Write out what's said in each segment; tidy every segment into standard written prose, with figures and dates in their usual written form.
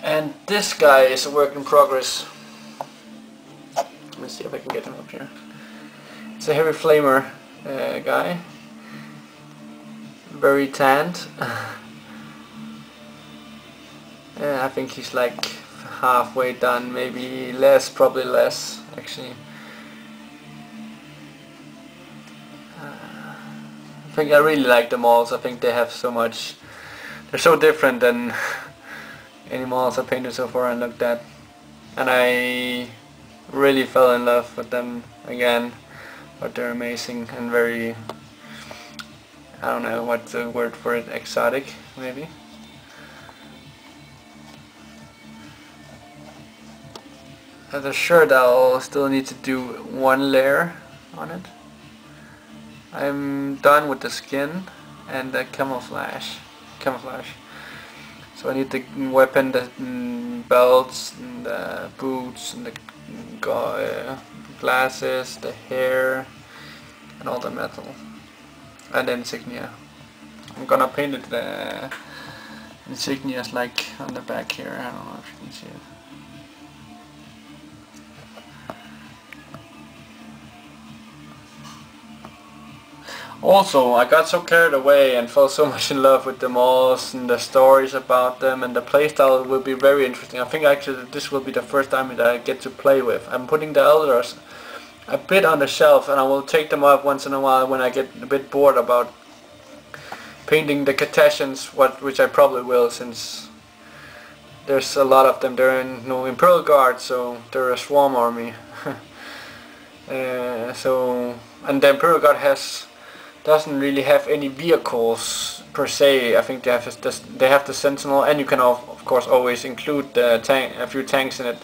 And this guy is a work in progress. Let me see if I can get him up here. It's a heavy flamer guy. Very tanned. I think he's like halfway done, maybe less, probably less actually. I think I really like the malls. I think they have so much, they're so different than any malls I've painted so far and looked at, and I really fell in love with them again. But they're amazing and very, I don't know what's the word for it, exotic maybe. As a shirt, I'll still need to do one layer on it. I'm done with the skin and the camouflage. So I need the weapon, the belts, and the boots, and the glasses, the hair, and all the metal, and the insignia. I'm gonna paint it the insignias like on the back here. I don't know if you can see it. Also, I got so carried away and fell so much in love with the malls and the stories about them, and the playstyle will be very interesting. I think actually this will be the first time that I get to play with. I'm putting the elders a bit on the shelf, and I will take them up once in a while when I get a bit bored about painting the Cartesians, which I probably will, since there's a lot of them. They're in Imperial Guard, so they're a swarm army. And the Imperial Guard doesn't really have any vehicles per se. I think they have the Sentinel, and you can of course always include the a few tanks in it.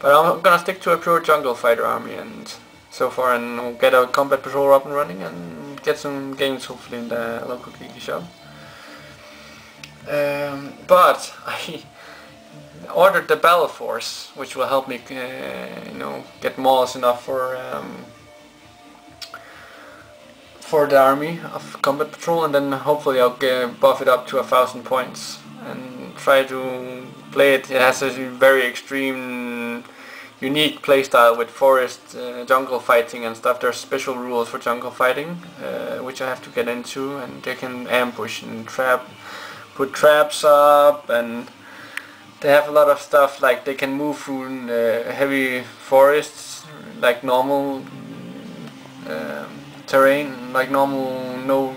But I'm gonna stick to a pure jungle fighter army and so far, and get a combat patrol up and running and get some games hopefully in the local geeky shop. But I ordered the Battle Force, which will help me, get malls enough for the army of combat patrol, and then hopefully I'll buff it up to 1000 points and try to play it. It has a very extreme, unique playstyle with forest, jungle fighting and stuff. There's special rules for jungle fighting, which I have to get into, and they can ambush and put traps up, and they have a lot of stuff, like they can move through heavy forests like normal terrain, like normal, no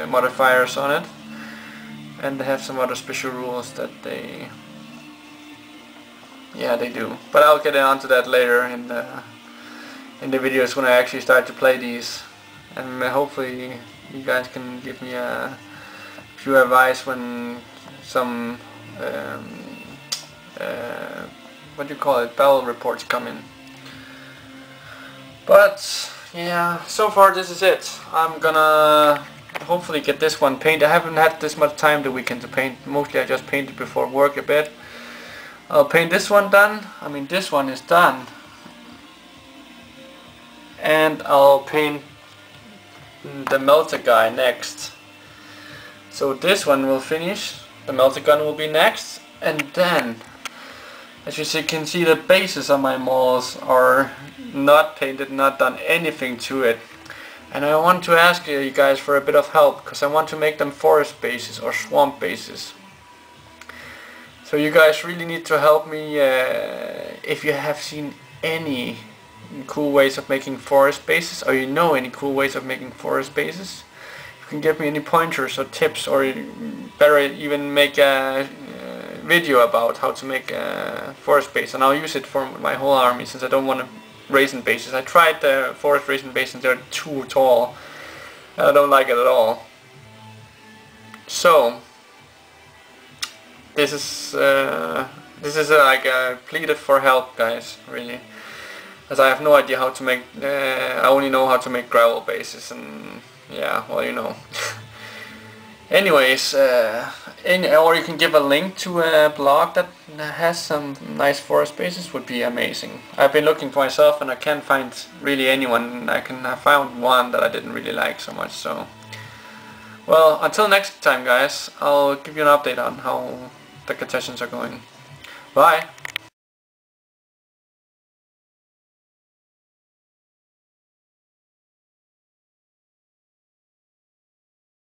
modifiers on it, and they have some other special rules that they do. But I'll get onto that later in the videos when I actually start to play these, and hopefully you guys can give me a few advice when some what do you call it, battle reports come in. But yeah, so far this is it. I'm gonna hopefully get this one painted. I haven't had this much time the weekend to paint. Mostly I just painted before work a bit. I'll paint this one done. I mean, this one is done. And I'll paint the melter guy next. So this one will finish. The melter gun will be next. And then, as you can see, the bases on my malls are not painted, not done anything to it. And I want to ask you guys for a bit of help, because I want to make them forest bases or swamp bases. So you guys really need to help me if you have seen any cool ways of making forest bases, or you know any cool ways of making forest bases. You can give me any pointers or tips, or better even make a video about how to make a forest base, and I'll use it for my whole army, since I don't want to raisin bases. I tried the forest raisin bases, they're too tall. I don't like it at all. So this is like a pleaded for help, guys, really, as I have no idea how to make. I only know how to make gravel bases, and yeah, well, you know. Anyways, or you can give a link to a blog that has some nice forest bases, would be amazing. I've been looking for myself and I can't find really anyone. I found one that I didn't really like so much. So, well, until next time, guys, I'll give you an update on how the Cartesians are going. Bye!